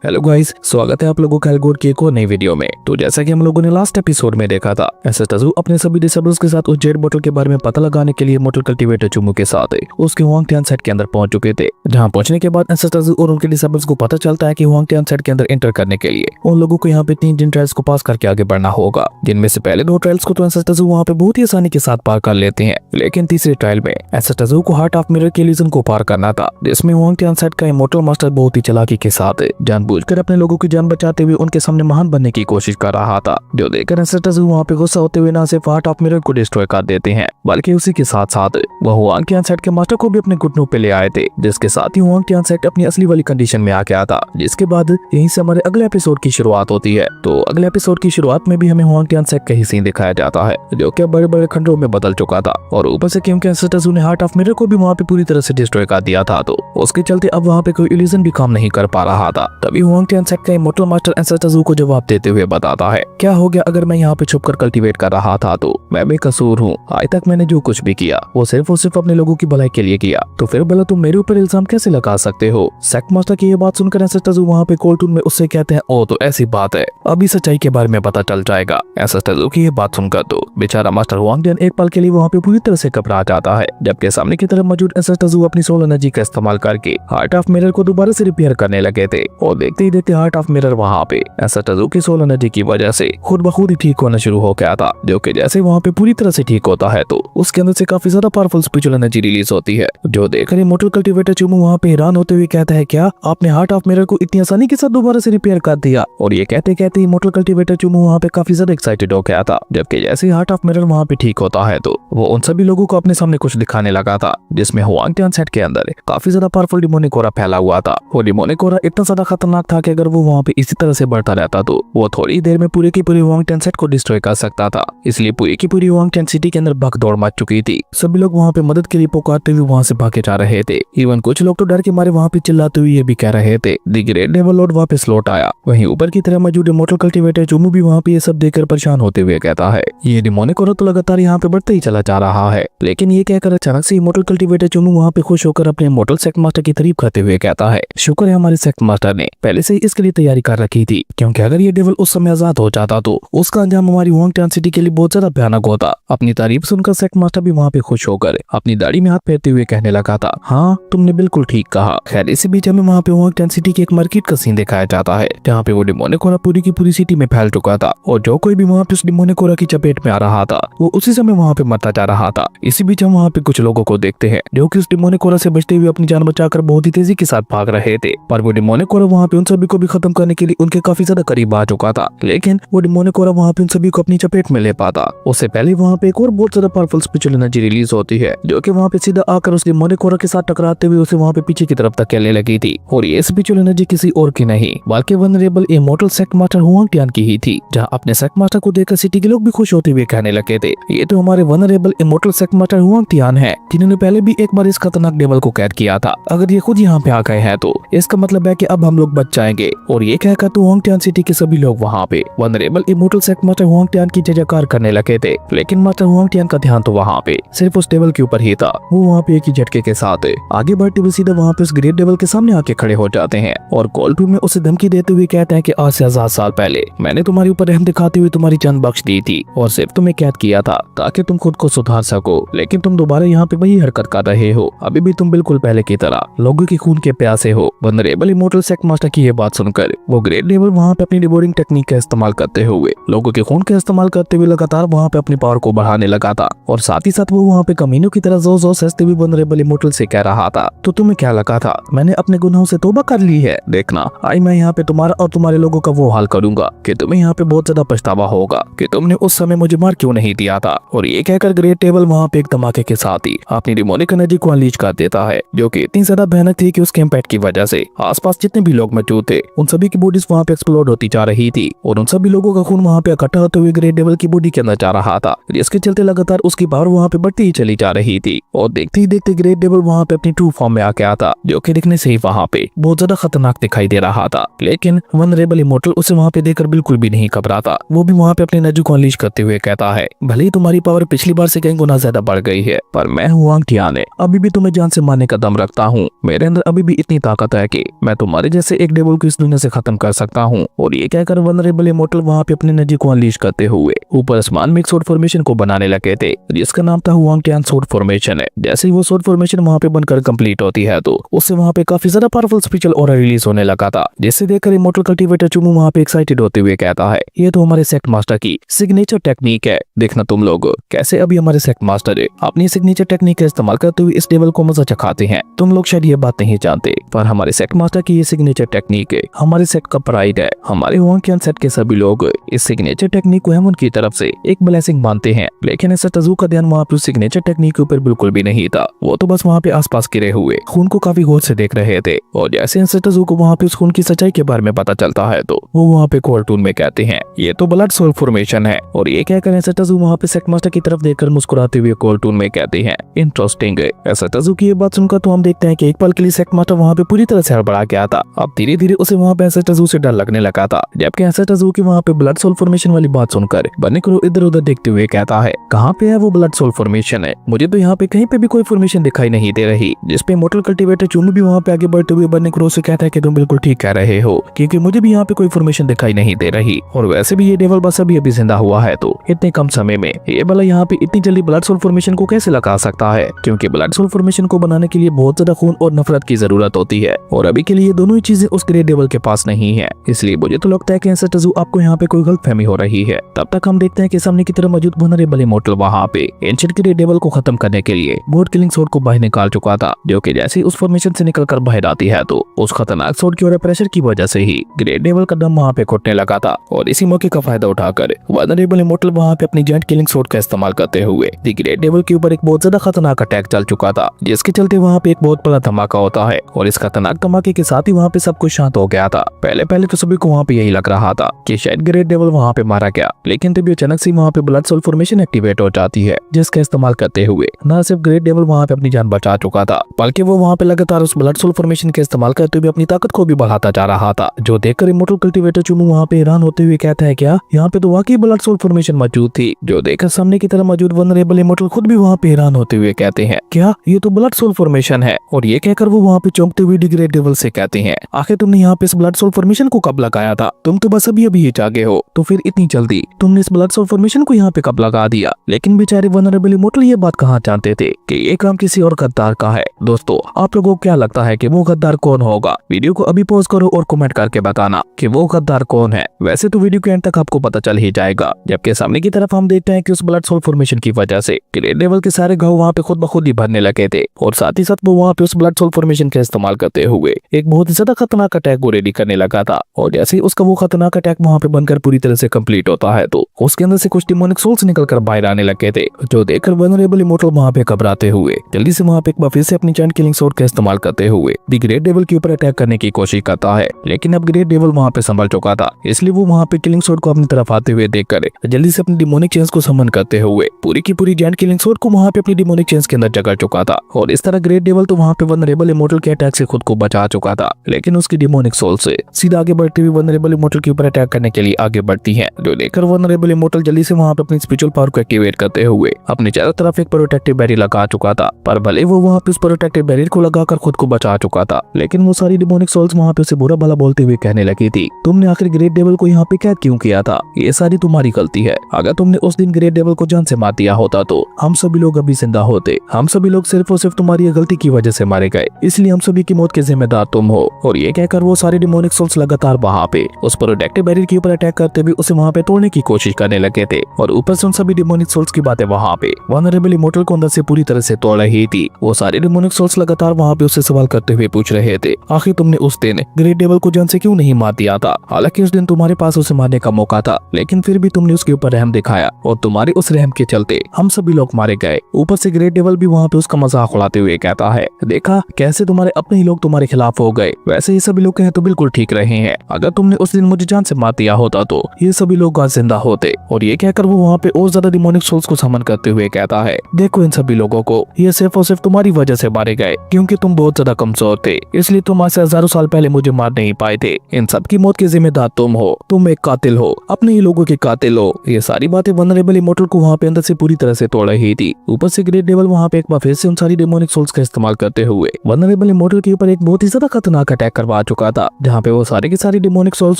Hello guys, स्वागत है आप लोगों का एल्गोर की एक और नई वीडियो में। तो जैसा कि हम लोगों ने लास्ट एपिसोड में देखा था, एसएसटजू अपने सभी डिसेबल्स के साथ उस जेड बोतल के बारे में पता लगाने के लिए मोटल कल्टीवेटर चुमू के साथ उसके हुआंगटियान सेट के अंदर पहुंच चुके थे। जहां पहुंचने के बाद एसएसटजू और उनके डिसेबल्स को पता चलता है कि हुआंगटियान सेट के अंदर एंटर करने के लिए उन लोगों को यहाँ पे 3 जिन ट्रायल्स को पास करके आगे बढ़ना होगा, जिनमें से पहले 2 ट्रायल्स को तो एसएसटजू वहाँ पे बहुत ही आसानी के साथ पार कर लेते हैं, लेकिन तीसरे ट्रायल में एसएसटजू को हार्ट ऑफ मिरर के इल्यूजन को पार करना था, जिसमें हुआंगटियान सेट का इमोर्टल मास्टर बहुत ही चालाकी के साथ जानबूझकर अपने लोगों की जान बचाते हुए उनके सामने महान बनने की कोशिश कर रहा था। जो देखकर एसएसटजू वहाँ पे गुस्सा होते हुए ना सिर्फ हार्ट ऑफ मिरर को डिस्ट्रॉय कर देते हैं, बल्कि उसी के साथ साथ वह हुआंगटियान सेट के मास्टर को भी अपने घुटनों पे ले आए थे, जिसके साथ ही हुआंगटियान सेट अपनी असली वाली कंडीशन में आ गया था। जिसके बाद यहीं से हमारे अगले एपिसोड की शुरुआत होती है। तो अगले एपिसोड की शुरुआत में भी हमें हुआंगटियान सेट का ही सीन दिखाया जाता है, जो कि बड़े बड़े खंडों में बदल चुका था, और ऊपर से क्योंकि एसएसटजू ने हार्ट ऑफ मिरर को भी वहाँ पे पूरी तरह से डिस्ट्रॉय कर दिया था, तो उसके चलते अब वहाँ पे कोई इल्यूजन भी काम नहीं कर पा रहा था। तभी हुआंगटियान सेट का इमोर्टल मास्टर एसएसटजू को जवाब देते हुए बताता है, क्या हो गया अगर मैं यहाँ पे छुपकर कल्टीवेट कर रहा था तो मैं बेकसूर हूँ। आज तक मैंने जो कुछ भी किया वो सिर्फ और सिर्फ अपने लोगों की भलाई के लिए किया, तो फिर भला तुम मेरे ऊपर इल्जाम कैसे लगा सकते हो। सेक्ट मास्टर की ये बात सुनकर एसएसटजू वहाँ पे कोल्टून में उससे कहते हैं, ओ तो ऐसी बात है, अभी सच्चाई के बारे में पता चल जाएगा। एसएसटजू की ये बात सुनकर तो बेचारा मास्टर हुआंगटियान एक पल के लिए वहाँ पे पूरी तरह से घबरा जाता है, जबकि सामने की तरफ मौजूद एसएसटजू अपनी सोल एनर्जी का इस्तेमाल करके हार्ट ऑफ मिरर को दोबारा से रिपेयर करने लगे थे, और देखते ही देखते हार्ट ऑफ मिरर वहाँ पे एसएसटजू की सोल एनर्जी की वजह से खुद ब खुद ही ठीक होना शुरू हो गया था, जो कि जैसे वहाँ पे पूरी तरह से ठीक होता है तो उसके अंदर से काफी ज्यादा पावरफुल स्पिरिचुअल एनर्जी रिलीज होती है। जो देखकर मोटल कल्टीवेटर चुमू वहाँ पे हैरान होते हुए कहता है, क्या आपने हार्ट ऑफ मिरर को इतनी आसानी के साथ दोबारा से रिपेयर कर दिया। और ये कहते कहते मोटल कल्टीवेटर चुमू वहाँ पे काफी ज्यादा एक्साइटेड हो गया था, जबकि जैसे ही हार्ट ऑफ मिरर वहाँ पे ठीक होता है तो वो उन सभी लोगों को अपने सामने कुछ दिखाने लगा था, जिसमें हुआंगटियान सेट के अंदर काफी ज्यादा पावरफुल डिमोनिक ऑरा फैला हुआ था। वो डिमोनिक ऑरा इतना ज्यादा खतरनाक था कि अगर वो वहाँ पे इसी तरह से बढ़ता रहता तो वो थोड़ी देर में पूरे की पूरी हुआंगटियान सेट को डिस्ट्रॉय कर सकता था। इसलिए पूरी की पूरी हुआंगटियान सिटी के अंदर भगदौड़ मच चुकी थी। सभी लोग वहाँ पे मदद के लिए पुकारते हुए वहाँ से भागे जा रहे थे। इवन कुछ लोग तो डर के मारे वहाँ पे चिल्लाते हुए ये भी कह रहे थे, द ग्रेट डेविल लॉर्ड वापस लौट आया। वहीं ऊपर की तरह मौजूद मोटल कल्टीवेटर चुमू भी वहाँ पे ये सब देखकर परेशान होते हुए कहता है, ये डिमोनिक ऑरा तो लगातार यहाँ पे बढ़ते ही चला जा रहा है। लेकिन ये कहकर अचानक से मोटल कल्टीवेटर चुमू वहाँ पे खुश होकर अपने मोटल सेक्ट मास्टर की तारीफ करते हुए कहता है, शुक्र है हमारे सेक्ट मास्टर ने पहले से ही इसके लिए तैयारी कर रखी थी, क्योंकि अगर ये डेविल उस समय आजाद हो जाता तो उसका अंजाम हमारी हुआंगटियान सिटी के लिए बहुत ज्यादा भयानक होता। अपनी तारीफ सुनकर सेक्ट मास्टर भी वहाँ पे खुश होकर अपनी दाढ़ी में हाथ फेरते हुए कहने लगा था, हाँ तुमने बिल्कुल ठीक कहा। खैर इसी बीच हमें वहाँ पे हुआंगटियान सिटी की एक मार्केट का सीन दिखाया जाता है, जहाँ पे वो डिमोनिक ऑरा पूरी की पूरी सिटी में फैल चुका था, और जो कोई भी वहाँ पे उस डिमोनिक ऑरा की चपेट में आ रहा था वो उसी समय वहाँ पे मरता जा रहा था। इसी बीच हम वहाँ पे कुछ लोगों को देखते हैं जो कि उस डिमोनिक ऑरा से बचते हुए अपनी जान बचाकर बहुत ही तेजी के साथ भाग रहे थे, पर वो डिमोनिक ऑरा वहाँ पे उन सभी को भी खत्म करने के लिए उनके काफी ज्यादा करीब आ चुका था। लेकिन वो डिमोनिक ऑरा वहाँ पे उन सभी को अपनी चपेट में ले पाता उससे पहले वहाँ पे एक और बहुत ज्यादा पावरफुल स्पिरिचुअल एनर्जी रिलीज होती है, जो कि वहाँ पे सीधा आकर उस डिमोनिक ऑरा के साथ टकराते हुए उसे वहाँ पे पीछे की तरफ धकेलने लगी थी। और ये स्पिरिचुअल एनर्जी किसी और की नहीं बल्कि वनरेबल इमोर्टल सेक्ट मास्टर हुआंगटियान की ही थी। जहाँ अपने सेक्ट मास्टर को देखकर सिटी के लोग भी खुश होते हुए कहने लगे थे, ये तो हमारे वनरेबल इमोर्टल सेक्ट मास्टर हुआंगटियान है, जिन्होंने पहले भी एक बार इस खतरनाक डेविल को कैद किया था। अगर ये खुद यहाँ पे आ गए हैं तो इसका मतलब है कि अब हम लोग बच जाएंगे। और ये कहकर तो हुआंगटियान सिटी के सभी लोग वहाँ पे वनरेबल इमोर्टल सेक्ट मास्टर हुआंगटियान की जयकार करने लगे थे। लेकिन मास्टर हुआंगटियान का ध्यान तो वहाँ पे सिर्फ उस डेविल के ऊपर ही था। वो वहाँ पे एक ही झटके के साथ आगे बढ़ते हुए सीधा वहाँ पे उस ग्रेट डेविल के सामने आके खड़े हो जाते हैं, और कोल्टू में उसे धमकी देते हुए कहते हैं कि आज से 1000 साल पहले मैंने तुम्हारे ऊपर रहम दिखाते हुए तुम्हारी जान बख्श दी थी, और सिर्फ तुम्हें कैद किया था ताकि तुम खुद को सुधार सको। लेकिन तुम दोबारा यहाँ पे वही हरकत कर रहे हो। अभी भी तुम बिल्कुल पहले की तरह लोगों के खून के प्यासे हो। वनरेबल इमोर्टल सेक्ट मास्टर की ये बात सुनकर वो ग्रेट डेविल वहाँ पे अपनी डिबोरिंग टेक्निक का इस्तेमाल करते हुए लोगों के खून का इस्तेमाल करते हुए लगातार वहाँ पे अपनी पावर को बढ़ाने लगा था, और साथ ही साथ वो वहाँ पे कमीनों की तरह जोर जोर से भी वनरेबल इमोर्टल से कह रहा था, तो तुम्हें क्या लगा था मैंने अपने गुनाहों से तौबा कर ली है। देखना आज मैं यहाँ पे तुम्हारा और तुम्हारे लोगों का वो हाल करूंगा कि तुम्हें यहाँ पे बहुत ज्यादा पछतावा होगा कि तुमने उस समय मुझे मार क्यों नहीं दिया था। और ये कहकर ग्रेट डेविल वहाँ पे एक धमाके के साथ ही अपनी डिमोनिक एनर्जी को अनलीज कर देता है, जो कि इतनी ज्यादा भयानक थी कि उसके इम्पैक्ट की वजह से आसपास जितने भी लोग मौजूद थे उन सभी की बॉडीज वहाँ पे एक्सप्लोड होती जा रही थी, और उन सभी लोगों का खून वहाँ पे इकट्ठा होते हुए ग्रेट डेविल की बॉडी के अंदर जा रहा था, जिसके चलते लगातार उसकी पावर वहाँ पे बढ़ती ही चली जा रही थी। और देखते ही देखते ग्रेट डेविल वहाँ पे अपनी ट्रू फॉर्म में आ गया था, जो कि दिखने से ही वहाँ पे बहुत ज्यादा खतरनाक दिखाई दे रहा था। लेकिन वनरेबल इमोर्टल उसे वहाँ पे देखकर बिल्कुल भी नहीं घबराता। वो भी वहाँ पे अपने एनर्जी को अनलीज करते हुए कहता है, भले ही तुम्हारी पावर पिछली बार से कई गुना ज्यादा बढ़ गई है, पर मैं हुआंगटियान अभी भी तुम्हें जान से मारने का दम रखता हूँ। मेरे अंदर अभी भी इतनी ताकत है कि मैं तुम्हारे जैसे एक ग्रेट डेविल को इस दुनिया से खत्म कर सकता हूँ। और ये कहकर वनरेबल इमोर्टल वहाँ पे अपनी एनर्जी को अनलीश करते हुए ऊपर आसमान में एक स्वॉर्ड फॉर्मेशन को बनाने लगे थे, जिसका नाम था हुआंग टियान स्वॉर्ड फॉर्मेशन है। जैसे ही वो स्वॉर्ड फॉर्मेशन वहाँ पे बनकर कंप्लीट होती है तो उससे वहाँ पे काफी ज्यादा पावरफुल स्पेशल ऑरा रिलीज होने लगा था, जिससे देखकर इमोर्टल कल्टीवेटर चुमू वहाँ पे एक्साइटेड होते हुए कहता है, ये तो हमारे सेक्ट मास्टर की सिग्नेचर टेक्निक है। देखना तुम लोग कैसे अभी हमारे सेक्ट मास्टर अपनी सिग्नेचर टेक्निक का इस्तेमाल करते हुए इस डेविल को मजा चखाते हैं। तुम लोग शायद ये बात नहीं जानते, पर हमारे सेक्ट मास्टर की ये सिग्नेचर टेक्निक हमारे सेक्ट का प्राइड है। हमारे हुआंग टियान सेट के सभी लोग इस सिग्नेचर टेक्निक को हेमन की तरफ से एक ब्लेसिंग मानते हैं। लेकिन ऐसा तजू का ध्यान वहाँ पे उस सिग्नेचर टेक्निक के ऊपर बिल्कुल भी नहीं था। वो तो बस वहाँ पे आसपास गिरे हुए खून को काफी गौर से देख रहे थे। और जैसे तजू को वहाँ पे उस खून की सच्चाई के बारे में पता चलता है तो वो वहाँ पे कार्टून में कहते हैं, ये तो ब्लड सोल फॉर्मेशन है। और ये कहकर ऐसा तजू वहाँ पे सेक्ट मास्टर की तरफ देखकर मुस्कुराते हुए कार्टून में कहते हैं, इंटरेस्टिंग। ऐसा तजू की ये बात सुनकर तो हम देखते हैं कि एक पल के लिए सेक्ट मास्टर वहाँ पे पूरी तरह से हड़बड़ा गया था। अब धीरे धीरे उसे वहाँ पे ऐसा तजू से डर लगने लगा था। जबकि ऐसा तजू की वहाँ पे ब्लड सोल फॉर्मेशन वाली बात सुनकर बने को इधर उधर देखते हुए कहता है, कहाँ पे है वो ब्लड सोल फॉर्मेशन है? मुझे तो यहाँ पे कहीं पे भी कोई फॉर्मेशन दिखाई नहीं दे रही। जिसपे मोटल कल्टीवेटर चुनू भी वहाँ पे आगे बढ़ते हुए बने को से कहता है कि तुम बिल्कुल ठीक कह रहे हो, क्योंकि मुझे भी यहाँ पे कोई फॉर्मेशन दिखाई नहीं दे रही। और वैसे भी ये डेविल बस अभी जिंदा हुआ है, तो इतने कम समय में ये भला यहाँ पे इतनी जल्दी ब्लड सोल फॉर्मेशन को कैसे लगा सकता है? क्योंकि ब्लड सोल फॉर्मेशन को बनाने के लिए बहुत ज्यादा खून और नफरत की जरूरत होती है, और अभी के लिए दोनों ही चीजें उस ग्रेट डेविल के पास नहीं है। इसलिए मुझे तो लगता है कि ऐसा तजू आपको यहाँ पे कोई गलतफहमी हो रही है। तब तक हम देखते हैं कि सामने की तरफ मौजूद वनरेबल इमोर्टल वहाँ पे एंशिएंट ग्रेट डेविल को खत्म करने के लिए बोर्ड किलिंग सोर्ड को बाहर निकाल चुका था, जो कि जैसे उस फॉर्मेशन से निकलकर बाहर आती है तो उस खतरनाक सोर्ड की ओर प्रेशर की वजह से ही ग्रेट डेविल का दम वहाँ पे घुटने लगा था। और इसी मौके का फायदा उठाकर वनरेबल इमोर्टल वहाँ पे अपनी जायंट किलिंग सोर्ड का इस्तेमाल करते हुए दी ग्रेट डेविल के ऊपर एक बहुत ज्यादा खतरनाक अटैक चल चुका था, जिसके चलते वहाँ पे एक बहुत बड़ा धमाका होता है। और इस खतरनाक धमाके के साथ ही वहाँ पे सब कुछ शांत हो गया था। पहले तो सभी को वहाँ पे यही लग रहा था कि शायद ग्रेट डेविल वहाँ पे मारा गया, लेकिन तभी अचानक से वहाँ पे ब्लड सोल फॉर्मेशन एक्टिवेट हो जाती है, जिसका इस्तेमाल करते हुए न सिर्फ ग्रेट डेविल वहाँ पे अपनी जान बचा चुका था, बल्कि वो वहाँ पे लगातार उस ब्लड सोल फॉर्मेशन के इस्तेमाल करते हुए अपनी ताकत को भी बढ़ाता जा रहा था। जो देखकर इमोर्टल कल्टीवेटर चुमू वहाँ पे हैरान होते हुए कहता है, क्या यहाँ पे तो वाकई ब्लड सोल फॉर्मेशन मौजूद थी? जो देखकर सामने की तरफ मौजूद वनरेबल इमोर्टल खुद भी वहाँ पे हैरान होते हुए कहते हैं, क्या ये तो ब्लड सोल फॉर्मेशन है? और ये कहकर वो वहाँ पे चौंकते हुए ग्रेट डेविल से कहते हैं, आखिर तुमने यहाँ पे इस ब्लड सोल फॉर्मेशन को कब लगाया था? तुम तो बस अभी ही जागे हो, तो फिर इतनी जल्दी तुमने इस ब्लड सोल फॉर्मेशन को यहाँ पे कब लगा दिया? लेकिन बेचारे वनरेबल इमोर्टल ये बात कहाँ जानते थे कि ये काम किसी और गद्दार का है। दोस्तों, आप लोगों को क्या लगता है कि वो गद्दार कौन होगा? वीडियो को अभी पॉज करो और कमेंट करके बताना कि वो गद्दार कौन है। वैसे तो वीडियो के एंड तक आपको पता चल ही जाएगा। जबकि सामने की तरफ हम देखते हैं कि उस ब्लड सोल फॉर्मेशन की वजह से ग्रेट डेविल के सारे घाव वहाँ पे खुद ब खुद ही भरने लगे थे, और साथ ही साथ वो वहाँ पे उस ब्लड सोल फॉर्मेशन का इस्तेमाल करते हुए एक बहुत ही ज्यादा खतरनाक अटैक को रेडी करने लगा था। और जैसे ही उसका वो खतरनाक अटैक वहाँ पे बनकर पूरी तरह से कंप्लीट होता है तो उसके अंदर से कुछ डिमोनिक सोल्स निकलकर बाहर आने लगे थे, जो देखकर वनरेबल इमोर्टल वहाँ पे घबराते हुए जल्दी से वहाँ पे एक बार फिर से अपनी जायंट किलिंग सोर्ड का इस्तेमाल करते हुए दी ग्रेट डेविल के ऊपर अटैक करने की कोशिश करता है। लेकिन अब ग्रेट डेविल वहाँ पे संभल चुका था, इसलिए वो वहाँ पे किलिंग सोर्ड को अपनी तरफ आते हुए देखकर जल्दी से अपनी डिमोनिक चेन्स को समन करते हुए पूरी की पूरी जायंट किलिंग सोर्ड को वहाँ पे अपनी डिमोनिक चेन्स के अंदर जकड़ चुका था। और इस तरह ग्रेट डेविल तो वहाँ पे वनरेबल इमोर्टल के अटैक से खुद को बचा चुका था, लेकिन उसकी डिमोनिक सोल से सीधा आगे बढ़ते हुए वनरेबल इमोर्टल के ऊपर अटैक करने के लिए आगे बढ़ती है, जो देखकर वनरेबल इमोर्टल जल्दी से वहाँ पे अपनी स्पिरिचुअल पावर को एक्टिवेट करते हुए अपने चारों तरफ एक प्रोटेक्टिव बैरियर लगा चुका था। पर भले वो वहाँ पे उस प्रोटेक्टिव बैरियर को लगाकर खुद को बचा चुका था, लेकिन वो सारी डिमोनिक सोल्स वहाँ पे उसे बुरा भला बोलते हुए कहने लगी थी, तुमने आखिर ग्रेट डेविल को यहाँ पे कैद क्यों किया था? ये सारी तुम्हारी गलती है। अगर तुमने उस दिन ग्रेट डेविल को जान से मार दिया होता तो हम सभी लोग अभी जिंदा होते। हम सभी लोग सिर्फ और सिर्फ तुम्हारी गलती की वजह से मारे गए, इसलिए हम सभी की मौत के जिम्मेदार तुम हो। और ये कहकर वो सारे डिमोनिक सोल्स लगातार वहाँ पे उस प्रोटेक्टिव बैरियर के ऊपर अटैक करते हुए उसे वहाँ पे तोड़ने की कोशिश करने लगे थे। और ऊपर से उन सभी डिमोनिक सोल्स की बातें वहाँ पे वनरेबल इमोर्टल को अंदर से पूरी तरह से तोड़ रही थी। वो सारे डिमोनिक सोल्स लगातार वहाँ पे उससे सवाल करते हुए पूछ रहे थे, आखिर तुमने उस दिन ग्रेट डेविल को जान से क्यों नहीं मार दिया था? हालांकि उस दिन तुम्हारे पास उसे मारने का मौका था, लेकिन फिर भी तुमने उसके ऊपर रहम दिखाया, और तुम्हारे उस रहम के चलते हम सभी लोग मारे गए। ऊपर से ग्रेट डेविल भी वहाँ पे उसका मजाक उड़ाते हुए कहता है, देखा कैसे तुम्हारे अपने ही लोग तुम्हारे खिलाफ हो गए। वैसे ये सभी लोग कहें तो बिल्कुल ठीक रहे हैं। अगर तुमने उस दिन मुझे जान से मार दिया होता तो ये सभी लोग आज जिंदा होते। और ये कहकर वो वहाँ पे और ज्यादा डिमोनिक सोल्स को समन करते हुए कहता है, देखो इन सभी लोगों को, ये सिर्फ और सिर्फ तुम्हारी वजह से मारे गए, क्योंकि तुम बहुत ज्यादा कमजोर थे, इसलिए तुम आज से हजारों साल पहले मुझे मार नहीं पाए थे। इन सब की मौत के जिम्मेदार तुम हो, तुम एक कातिल हो, अपने ही लोगों के कातिल हो। ये सारी बातें वनरेबल इमोर्टल को वहाँ पे अंदर से पूरी तरह से तोड़ रही थी। ऊपर से ग्रेट डेविल वहाँ पे एक बार फिर से उन सारी डिमोनिक सोल्स का इस्तेमाल करते हुए वनरेबल इमोर्टल के ऊपर एक बहुत ही ज्यादा खतरनाक अटैक करवा आ चुका था, जहाँ पे वो सारे के सारे डिमोनिक सोल्स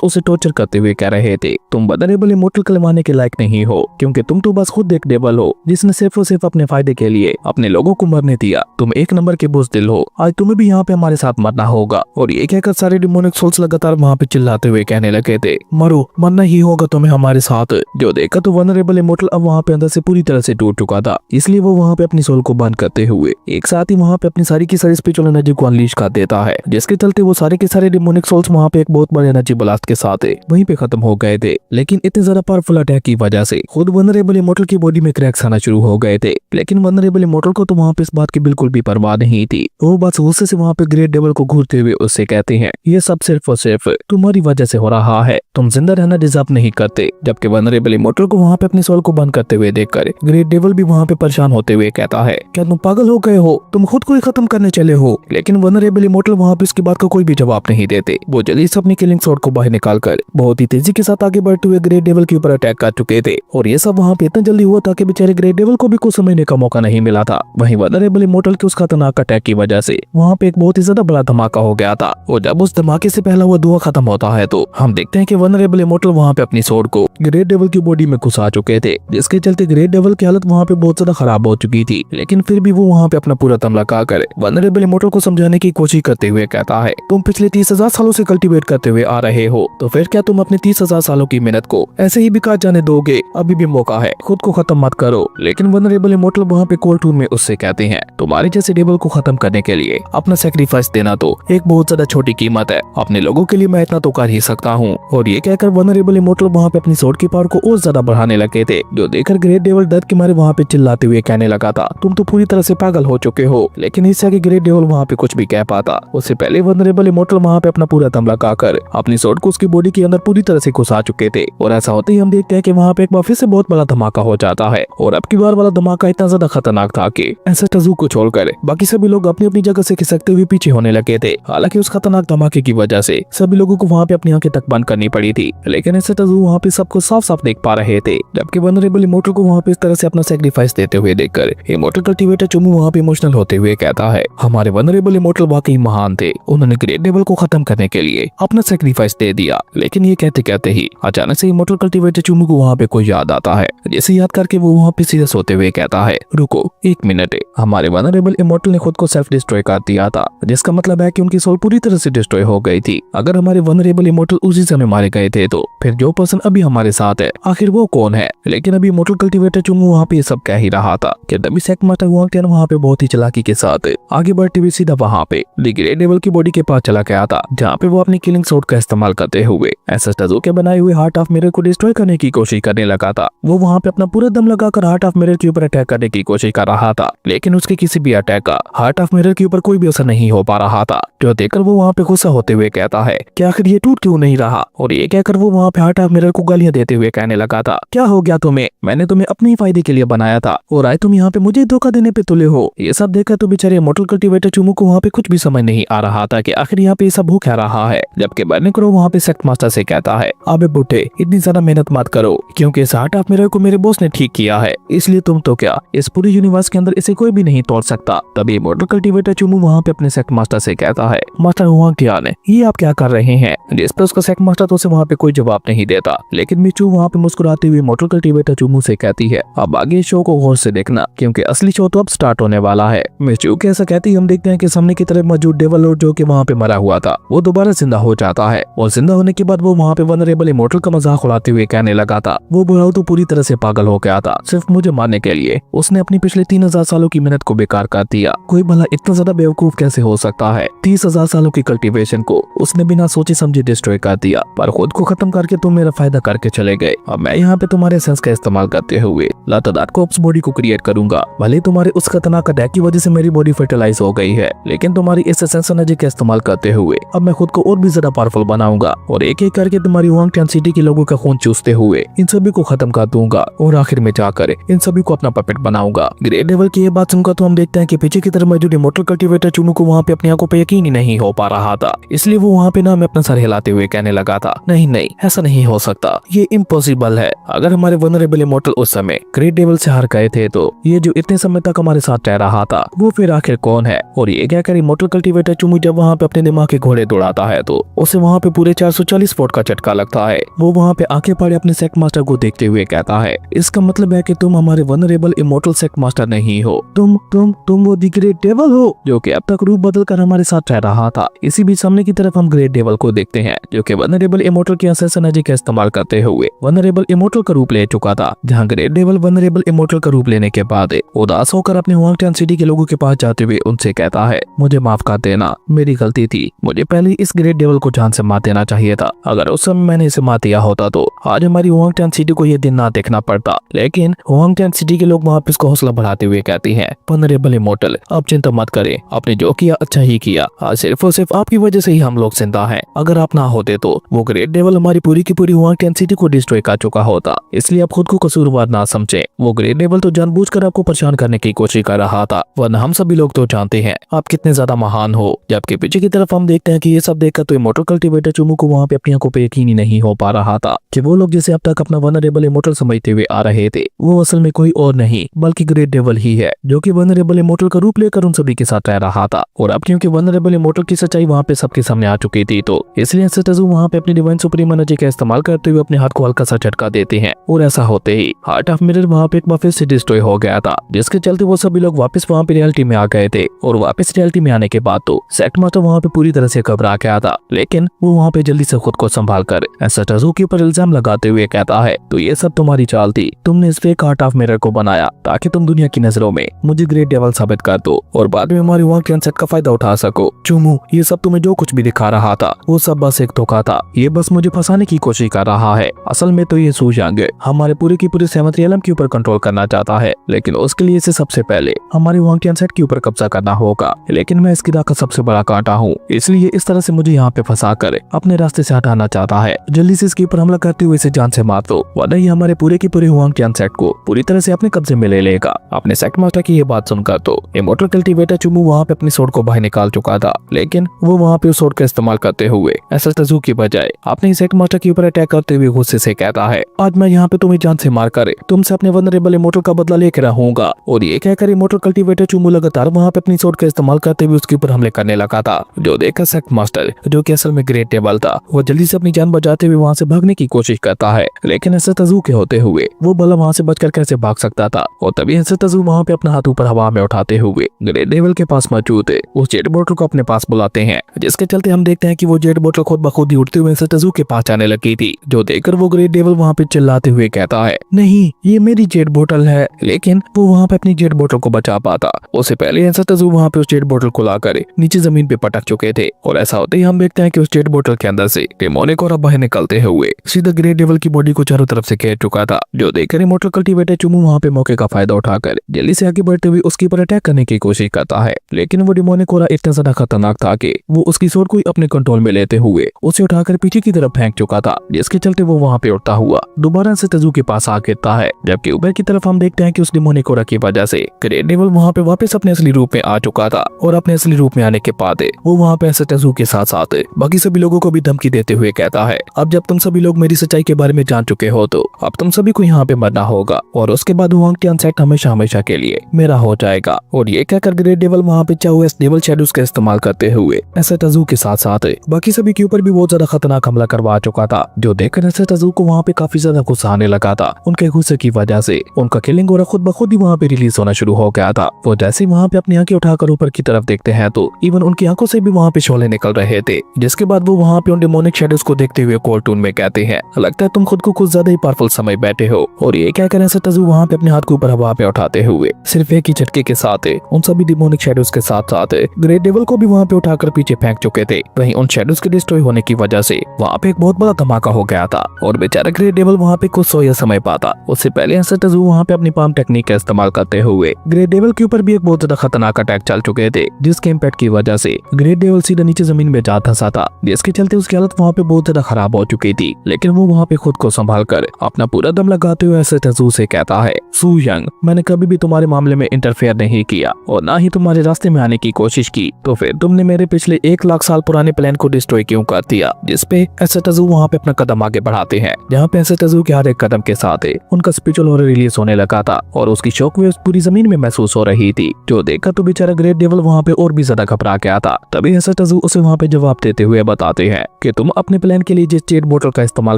उसे टॉर्चर करते हुए कह रहे थे, तुम वनरेबल इमोर्टल कहलाने के लायक नहीं हो, क्योंकि तुम तो बस खुद एक डेविल हो जिसने सिर्फ और सिर्फ अपने फायदे के लिए अपने लोगों को मरने दिया। तुम एक नंबर के बुज़दिल हो, आज तुम्हें भी यहाँ पे हमारे साथ मरना होगा। और ये कहकर सारे डिमोनिक सोल्स लगातार वहाँ पे चिल्लाते हुए कहने लगे थे, मरो, मरना ही होगा तुम्हें हमारे साथ। जो देखा तो वनरेबल इमोर्टल अब वहाँ पे अंदर से पूरी तरह से टूट चुका था, इसलिए वो वहाँ पे अपनी सोल को बंद करते हुए एक साथ ही वहाँ पे अपनी सारी की सारी स्पिरिचुअल एनर्जी को अनलीश कर देता है, जिसके चलते वो सारे के सारे डिमोनिक सोल्स वहाँ पे एक बहुत बड़े एनर्जी ब्लास्ट के साथ वहीं पे खत्म हो गए थे। लेकिन इतने ज्यादा पावरफुल अटैक की वजह से खुद वनरेबल इमोर्टल की बॉडी में क्रैक्स आना शुरू हो गए थे। लेकिन वनरेबल इमोर्टल को तो वहाँ पे इस बात की बिल्कुल भी परवाह नहीं थी। वो बस गुस्से से वहाँ पे ग्रेट डेविल को घूरते हुए उससे कहते हैं, ये सब सिर्फ और सिर्फ तुम्हारी वजह से हो रहा है, तुम जिंदा रहना डिजर्व नहीं करते। जबकि वनरेबल इमोर्टल को वहाँ पे अपनी सोल को बंद करते हुए देखकर ग्रेट डेविल भी वहाँ पे परेशान होते हुए कहता है, क्या तुम पागल हो गए हो, तुम खुद को ही खत्म करने चले हो। लेकिन वनरेबल इमोर्टल वहाँ पे इसकी बात का कोई भी जवाब नहीं देते। वो जल्दी से अपनी किलिंग शॉट को बाहर निकालकर बहुत ही तेजी के साथ आगे बढ़ते हुए ग्रेट डेविल के ऊपर अटैक कर चुके थे। और ये सब वहाँ पे इतना जल्दी हुआ था कि बेचारे ग्रेट डेविल को भी कुछ समझने का मौका नहीं मिला था। वहीं वनरेबल इमोर्टल के उस खतरनाक अटैक की वजह से वहाँ पे एक बहुत ही ज्यादा बड़ा धमाका हो गया था। और जब उस धमाके से पहला वो धुआं खत्म होता है तो हम देखते हैं कि वनरेबल इमोर्टल वहाँ पे अपनी स्वॉर्ड को ग्रेट डेविल की बॉडी में घुसा चुके थे, जिसके चलते ग्रेट डेविल की हालत वहाँ पे बहुत ज्यादा खराब हो चुकी थी। लेकिन फिर भी वो वहाँ पे अपना पूरा दम लगाकर वनरेबल इमोर्टल को समझाने की कोशिश करते हुए कहता है, तुम पिछले 30,000 सालों से कल्टीवेट करते हुए आ रहे हो, तो फिर क्या तुम अपने 30,000 सालों की मेहनत को ऐसे ही बेकार जाने दोगे? अभी भी मौका है, खुद को खत्म मत करो। लेकिन वनरेबल इमोर्टल वहाँ पे कोल्ड टून में उससे कहते हैं, तुम्हारे जैसे डेविल को खत्म करने के लिए अपना सेक्रीफाइस देना तो एक बहुत ज्यादा छोटी कीमत है, अपने लोगों के लिए मैं इतना तो कर ही सकता हूँ। और ये कहकर वनरेबल इमोर्टल वहाँ पे अपनी स्वॉर्ड की पावर को और ज्यादा बढ़ाने लगे थे, जो देखकर ग्रेट डेविल दर्द के मारे वहाँ पे चिल्लाते हुए कहने लगा था, तुम तो पूरी तरह से पागल हो चुके हो। लेकिन इससे आगे ग्रेट डेविल वहाँ पे कुछ भी कह पाता उससे पहले वनरेबल इमोर्टल वहाँ पे अपना पूरा दम लगाकर अपनी स्वॉर्ड को उसकी बॉडी के अंदर पूरी तरह से घुसा चुके थे। और ऐसा होते ही हम देखते हैं कि वहाँ पे एक बार फिर से बहुत बड़ा धमाका हो जाता है। और अब की बार वाला धमाका इतना ज्यादा खतरनाक था कि एंसेस्टर को छोड़कर बाकी सभी लोग अपनी अपनी जगह से खिसकते हुए पीछे होने लगे थे। हालांकि उस खतरनाक धमाके की वजह से सभी लोगों को वहाँ पे अपनी आंखें तक बंद करनी पड़ी थी। लेकिन एंसेस्टर वहाँ पे सबको साफ साफ देख पा रहे थे। जबकि वनरेबल इमोर्टल को वहाँ पे इस तरह से अपना सेक्रीफाइस देते हुए देखकर इमोर्टल कल्टीवेटर चुमू वहाँ पे इमोशनल होते हुए कहता है, हमारे वनरेबल इमोर्टल वाकई महान थे, उन्होंने ग्रेट डेविल को खत्म करने के लिए अपना सेक्रीफाइस दे दिया। लेकिन ये कहते कहते ही अचानक से इमोर्टल कल्टीवेटर चुमू को वहाँ पे कोई याद आता है, जिसे याद करके वो वहाँ पे सीरियस होते हुए कहता है, रुको एक मिनट, हमारे वनरेबल इमोर्टल ने खुद को सेल्फ डिस्ट्रॉय कर दिया था, जिसका मतलब है कि उनकी सोल पूरी तरह से डिस्ट्रॉय हो गई थी। अगर हमारे वनरेबल इमोर्टल उसी समय मारे गए थे तो फिर जो पर्सन अभी हमारे साथ है आखिर वो कौन है? लेकिन अभी इमोर्टल कल्टीवेटर चुमू वहाँ पे ये सब कह ही रहा था कि तभी सेक मास्टर हुआंग टियान वहाँ पे बहुत ही चालाकी के साथ आगे बढ़ते हुए सीधा वहाँ पे ग्रेट डेविल की बॉडी के पास चला गया था, जहाँ पे वो अपनी किलिंग शॉट का इस्तेमाल करते हुए एंसेस्टर्स के बनाए हुए हार्ट ऑफ मिरर को डिस्ट्रॉय करने की कोशिश करने लगा था। वो वहाँ पे अपना पूरा दम लगाकर हार्ट ऑफ मिरर के ऊपर अटैक करने की कोशिश कर रहा था, लेकिन उसके किसी भी अटैक का हार्ट ऑफ मिरर के ऊपर कोई भी असर नहीं हो पा रहा था। जो देखकर वो वहाँ पे गुस्सा होते हुए कहता है कि आखिर ये टूट क्यों नहीं रहा? और ये कहकर वो वहाँ पे हार्ट ऑफ मिरर को गालियां देते हुए कहने लगा था, क्या हो गया तुम्हें? मैंने तुम्हें अपने ही फायदे के लिए बनाया था और आज तुम यहाँ पे मुझे धोखा देने पे तुले हो। ये सब देखकर तो बेचारे इमोर्टल कल्टीवेटर चुमू को वहाँ पे कुछ भी समझ नहीं आ रहा था कि आखिर यहाँ पे ये सब हो क्या रहा है। जबकि बर्निक्रो वहाँ पे सेक्ट मास्टर से कहता है, अबे बुढ़े इतनी ज्यादा मेहनत मत करो, क्योंकि इस हार्ट ऑफ मिरर को मेरे बॉस ने ठीक किया है, इसलिए तुम तो क्या इस पूरी यूनिवर्स के अंदर इसे कोई भी नहीं तोड़ सकता। तभी इमोर्टल कल्टीवेटर चुमू वहाँ पे अपने सेक्ट मास्टर से कहता है, मास्टर हुआंग टियान ये आप क्या कर रहे हैं? जिस पर उसका सेक्ट मास्टर तो उसे वहाँ पे कोई जवाब नहीं देता। लेकिन मिचू वहाँ पे मुस्कुराते हुए इमोर्टल कल्टीवेटर चुमू से कहती है, अब आगे शो को गौर से देखना, क्योंकि असली शो तो अब स्टार्ट होने वाला है। मिचू के ऐसा कहती हम देखते हैं कि सामने की तरफ मौजूद डेविल लॉर्ड जो कि वहाँ पे मरा हुआ था वो दोबारा जिंदा हो जाता है। और जिंदा होने के बाद वो वहाँ पे वनरेबल इमोर्टल का मजाक उड़ाते हुए कहने लगा था, वो बुढ़ाऊ तो पूरी तरह से पागल हो गया था, सिर्फ मुझे मारने के लिए उसने अपनी पिछले 3000 सालों की मेहनत को बेकार कर दिया। कोई भला इतना ज्यादा बेवकूफ कैसे हो सकता है? 30,000 सालों की कल्टीवेशन को उसने बिना सोचे समझे डिस्ट्रॉय कर दिया, पर खुद को खत्म करके तुम मेरा फायदा करके चले गए। अब मैं यहाँ पे तुम्हारे सेंस का इस्तेमाल करते हुए लातादार कोप्स बॉडी को क्रिएट करूंगा। भले तुम्हारे उस खतरनाक अटैक की वजह से मेरी बॉडी फर्टिलाइज हो गई है, लेकिन तुम्हारी इस एसेंस एनर्जी का इस्तेमाल करते हुए अब मैं खुद को और भी ज्यादा पावरफुल बनाऊंगा और एक एक करके तुम्हारी हुआंग टियान सिटी के लोगों का खून चूसते हुए इन सभी को खत्म कर दूंगा और आखिर में जाकर इन सभी को अपना पपेट बनाऊंगा। ग्रेट डेविल की ये बात सुनकर तो हम देखते हैं कि पीछे की तरफ मौजूद इमोर्टल कल्टीवेटर चुनू को वहाँ पे अपनी आंखों पे यकीन ही नहीं हो पा रहा था, इसलिए वो वहाँ पे ना में अपना सर हिलाते हुए कहने लगा था, नहीं नहीं ऐसा नहीं हो सकता, ये इम्पॉसिबल है। अगर हमारे वनरेबल इमोर्टल उस समय ग्रेट डेविल से हार गए थे तो ये जो इतने समय तक हमारे साथ रह रहा था वो फिर आखिर कौन है? और ये कहकर इमोर्टल कल्टीवेटर चुमू जब वहाँ पे अपने दिमाग आके घोड़े दौड़ाता है तो उसे वहाँ पे पूरे 440 वोट का झटका लगता है। वो वहाँ पे आके पड़े अपने सेक्ट मास्टर को देखते हुए कहता है, इसका मतलब है कि तुम हमारे वनरेबल इमोर्टल सेक्ट मास्टर नहीं हो, तुम वो दी ग्रेट डेविल हो जो कि अब तक रूप बदल कर हमारे साथ रह रहा था। इसी बीच सामने की तरफ हम ग्रेट डेविल को देखते हैं जो कि वनरेबल इमोर्टल की असेस एनर्जी का इस्तेमाल करते हुए वनरेबल इमोर्टल का रूप ले चुका था। जहाँ ग्रेट डेविल वनरेबल इमोर्टल का रूप लेने के बाद उदास होकर अपने हुआंगटान सिटी के लोगों के पास जाते हुए उनसे कहता है, मुझे माफ कर देना, मेरी गलती थी, मुझे पहले इस ग्रेट डेविल को जान से मार देना चाहिए था। अगर उस समय मैंने इसे मार दिया होता तो आज हमारी हुआंगटान सिटी को यह दिन ना देखना पड़ता। लेकिन हुआंगटान सिटी के लोग वहाँ पे इसको हौसला बढ़ाते हुए कहती हैं, वनरेबल इमोर्टल आप चिंता मत करें, आपने जो किया अच्छा ही किया, आज सिर्फ और सिर्फ आपकी वजह से ही हम लोग जिंदा हैं। अगर आप ना होते तो वो ग्रेट डेविल हमारी पूरी की पूरी हुआंगटान सिटी को डिस्ट्रॉय कर चुका होता। इसलिए आप खुद को कसूरवार ना समझें। वो ग्रेट डेविल तो जानबूझकर आपको परेशान करने की कोशिश कर रहा था, वरना हम सभी लोग तो जानते हैं आप कितने ज्यादा महान हो। जबकि पीछे की तरफ हम देखते हैं कि ये सब देखकर तो इमोर्टल कल्टीवेटर चुमू को वहाँ पे अपनी आंखों पे यकीन ही नहीं हो पा रहा था कि वो लोग जिसे अब तक अपना वनरेबल इमोर्टल समझते हुए आ रहे थे वो असल में कोई और नहीं बल्कि ग्रेट डेविल ही है, जो कि वनरेबल इमोर्टल का रूप लेकर उन सभी के साथ रह रहा था। और अब क्योंकि वनरेबल इमोर्टल की सच्चाई वहाँ पे सबके सामने आ चुकी थी तो इसलिए एसेटजू वहाँ पे अपनी डिवाइन सुप्रीम एनर्जी का इस्तेमाल करते हुए अपने हाथ को हल्का सा झटका देते हैं। और ऐसा होते ही हार्ट ऑफ मिरर वहाँ पे एक बार फिर से डिस्ट्रॉय हो गया था, जिसके चलते वो सभी लोग वापस वहाँ पे रियलिटी में आ गए थे। और वापस रियलिटी में आने के बाद तो सेक्ट मास्टर वहाँ पे पूरी तरह से घबरा गया था, लेकिन वो वहाँ पे जल्दी से खुद को संभाल कर एसेटजू के ऊपर इल्जाम लगाते हुए कहता है, तो ये सब तुम्हारी चाल थी, तुमने इस फेक हार्ट ऑफ मिरर को बनाया ताकि तुम दुनिया की नजरों में मुझे ग्रेट डेविल साबित कर दो और बाद में हमारी वहाँ के अनसेट का फायदा उठा सको। चुमू, ये सब तुम्हें जो कुछ भी दिखा रहा था वो सब बस एक धोखा था, ये बस मुझे फंसाने की कोशिश कर रहा है। असल में तो ये सूझांग हमारे पूरे की पूरे सेवंथ रियलम के ऊपर कंट्रोल करना चाहता है, लेकिन उसके लिए इसे सबसे पहले हमारे वहाँ के अनसेट के ऊपर कब्जा करना होगा। लेकिन मैं इसकी राह का सबसे बड़ा कांटा हूँ, इसलिए इस तरह से मुझे यहाँ पे फंसा कर अपने रास्ते से हटाना चाहता है। जल्दी से इसके ऊपर हमला करते हुए इसे जान से मार दो, वरना ये हमारे पूरे की पूरे हुआंग के अनसेट को पूरी तरह से अपने कब्जे में ले लेगा। अपने सेक्ट मास्टर की ये बात सुनकर तो इमोर्टल कल्टीवेटर चुमू वहाँ पे अपनी सोर्ड को बाहर निकाल चुका था, लेकिन वो वहाँ पे उस सोर्ड का इस्तेमाल करते हुए एसेटजू की बजाय अपने सेक्ट मास्टर के ऊपर अटैक करते हुए गुस्से से कहता है, आज मैं यहाँ पे तुम्हें जान से मार कर तुमसे अपने वनरेबल इमोर्टल का बदला लेकर रहूंगा। और ये कहकर इमोर्टल कल्टीवेटर चुमू लगातार वहाँ पे अपनी सोर्ड का इस्तेमाल करते हुए उसके ऊपर हमले करने लगा था। जो देखकर सेक्ट मास्टर, जो कि असल में ग्रेट डेविल था, वो जल्दी से अपनी जान बचाते हुए वहाँ से भागने की कोशिश करता है, लेकिन एसेटजू के होते हुए वो भला वहाँ से बचकर कैसे भाग सकता था। और तभी एसेटजू वहाँ पे अपना हाथ ऊपर हवा में उठाते हुए ग्रेट डेविल के पास मौजूद उस जेट बोतल को अपने पास बुलाते हैं, जिसके चलते हम देखते हैं कि वो जेट बोतल खुद ब खुद ही उड़ते हुए एसेटजू के पास जाने लगी थी। जो देखकर वो ग्रेट डेविल वहाँ पे चिल्लाते हुए कहता है, नहीं ये मेरी जेट बोतल है। लेकिन वो वहाँ पे अपनी जेट बोतल को बचा पाता उससे पहले एसेटजू वहाँ पे उस जेट बोतल को लाकर नीचे जमीन पे पटक चुके थे। और ऐसा होते ही हम देखते हैं कि उस जेट बोतल के अंदर से डेमोनिक और बाहर निकलते हुए सीधा ग्रेट डेविल की बॉडी को चारों तरफ से घेर चुका था। जो देखकर इमोर्टल कल्टीवेटर चुमू वहाँ पे मौके का फायदा उठाकर जल्दी से आगे बढ़ते हुए उसके ऊपर अटैक करने की कोशिश करता है, लेकिन वो डेमोनिक और इतना ज्यादा खतरनाक था कि वो उसकी सोर्ड को अपने कंट्रोल में लेते हुए उसे उठाकर पीछे की तरफ फेंक चुका था, जिसके चलते वो वहाँ पे उड़ता हुआ दोबारा एसेटजू के पास आ गिरता है। जबकि ऊपर की तरफ हम देखते हैं कि उस डेमोनिक और की वजह से ग्रेट डेविल वहाँ पे वापस अपने असली रूप में आ चुका था। और अपने असली रूप में आने के बाद वो वहाँ पे एसेटजू के साथ साथ बाकी सभी लोगों को भी धमकी देते हुए कहता है, अब जब तुम सभी लोग मेरी सच्चाई के बारे में जान चुके हो तो अब तुम सभी को यहाँ पे मरना होगा और उसके बाद हुआंग के अनसेट हमेशा हमेशा के लिए मेरा हो जाएगा। और ये कहकर ग्रेट डेविल वहाँ पे चाओएस डेविल शैडोज का इस्तेमाल करते हुए एसेटजू के साथ साथ बाकी सभी के ऊपर भी बहुत ज्यादा खतरनाक हमला करवा चुका था। जो देखकर एसेटजू को वहाँ पे काफी ज्यादा गुस्सा आने लगा था। उनके गुस्से की वजह से उनका किलिंग और खुद ब खुद ही वहाँ पे रिलीज होना शुरू हो गया था। वो जैसे वहाँ पे अपनी आंखें उठाकर ऊपर की तरफ देखते हैं तो इवन उनकी आंखों से भी वहाँ पे शोले निकल रहे थे, जिसके बाद वो वहाँ पे उन डेमोनिक शैडोज को देखते हुए कोल्ड टून में कहते हैं, लगता है तुम खुद को कुछ ज्यादा ही पावरफुल समझ बैठे हो। और ये कहकर एसेटजू वहाँ पे अपने हाथ को ऊपर हवा में उठाते हुए सिर्फ एक ही झटके के साथ उन सभी डेमोनिक शैडोज के साथ साथ ग्रेट डेविल को भी वहाँ पे उठाकर पीछे फेंक चुके थे। वहीं उन शैडोज के डिस्ट्रॉय होने की वजह से वहाँ पे एक बहुत बड़ा धमाका हो गया था और बेचारा ग्रेट डेविल वहाँ पे कुछ सो या समय पाता उससे पहले एसेटजू वहाँ पे अपनी पाम टेक्निक का इस्तेमाल करते हुए ग्रेट डेविल के ऊपर भी एक बहुत ज्यादा खतरनाक अटैक चल चुके थे, जिसके इम्पैक्ट की वजह से ग्रेट डेविल सीधा नीचे जमीन में जा धंसा था, जिसके चलते उसकी हालत वहाँ पे बहुत ज्यादा खराब हो चुकी थी। लेकिन वो वहाँ पे खुद को संभाल कर अपना पूरा दम लगाते हुए एसेटजू से कहता है, सूयांग, मैंने कभी भी तुम्हारे मामले में इंटरफेयर नहीं किया और ना ही तुम्हारे रास्ते में आने की कोशिश की, तो फिर तुमने मेरे पिछले 1 लाख साल पुराने प्लान को डिस्ट्रॉय क्यों कर दिया। जिसपे एसेटजू वहाँ पे अपना कदम आगे बढ़ाते हैं, जहाँ पे एसेटजू के हर एक कदम के साथ उनका स्पिरिचुअल हॉरर रिलीज होने लगा था और उसकी शॉकवेव्स पूरी जमीन में महसूस हो रही थी। जो देखकर तो बेचारा ग्रेट डेविल वहाँ पे और भी ज्यादा घबरा गया था। तभी एसेटजू एसेटजू उसे वहाँ पे जवाब देते हुए बताते हैं कि तुम अपने प्लान के लिए जिस जेट बोतल का इस्तेमाल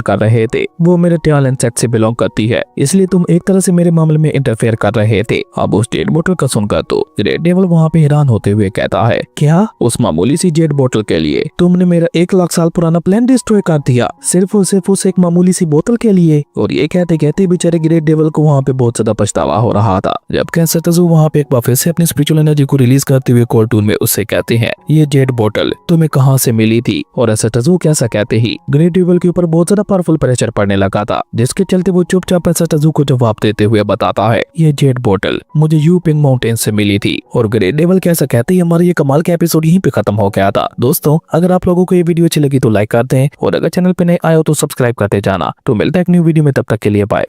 कर रहे थे वो मेरे टैलेंट सेट से बिलोंग करती है, इसलिए तुम एक तरह से मेरे मामले में इंटरफेयर कर रहे थे। अब उस जेट बोतल का सुनकर तो ग्रेट डेविल वहाँ पे हैरान होते हुए कहता है, क्या उस मामूली सी जेट बोतल के लिए तुमने मेरा 1 लाख साल पुराना प्लान डिस्ट्रॉय कर दिया, सिर्फ और सिर्फ उस एक मामूली सी बोतल के लिए। और ये कहते कहते बेचारे ग्रेट डेविल को वहाँ पे बहुत ज्यादा पछतावा हो रहा था। जबकि एसेटजू वहाँ पे एक बार फिर से अपनी स्पिरिचुअल एनर्जी को रिलीज करते हुए कार्टून में उससे कहते हैं, ये जेट बोतल तुम्हें कहाँ से मिली थी। और एसेटजू कैसा कहते ही ग्रेट डेविल के ऊपर बहुत ज्यादा पावरफुल प्रेशर पड़ने लगा था, जिसके चलते वो चुपचाप एसेटजू को जवाब देते हुए बताता है, ये जेट बोतल मुझे यूपिंग माउंटेन से मिली थी। और ग्रेट डेविल कैसा कहते ही हमारा ये कमाल का एपिसोड यहीं पे खत्म हो गया था। दोस्तों, अगर आप लोगों को ये वीडियो अच्छी लगी तो लाइक कर दें और अगर चैनल पे नए आए हो तो सब्सक्राइब करते जाना। तो मिलता है एक न्यू वीडियो में, तब तक के लिए बाय।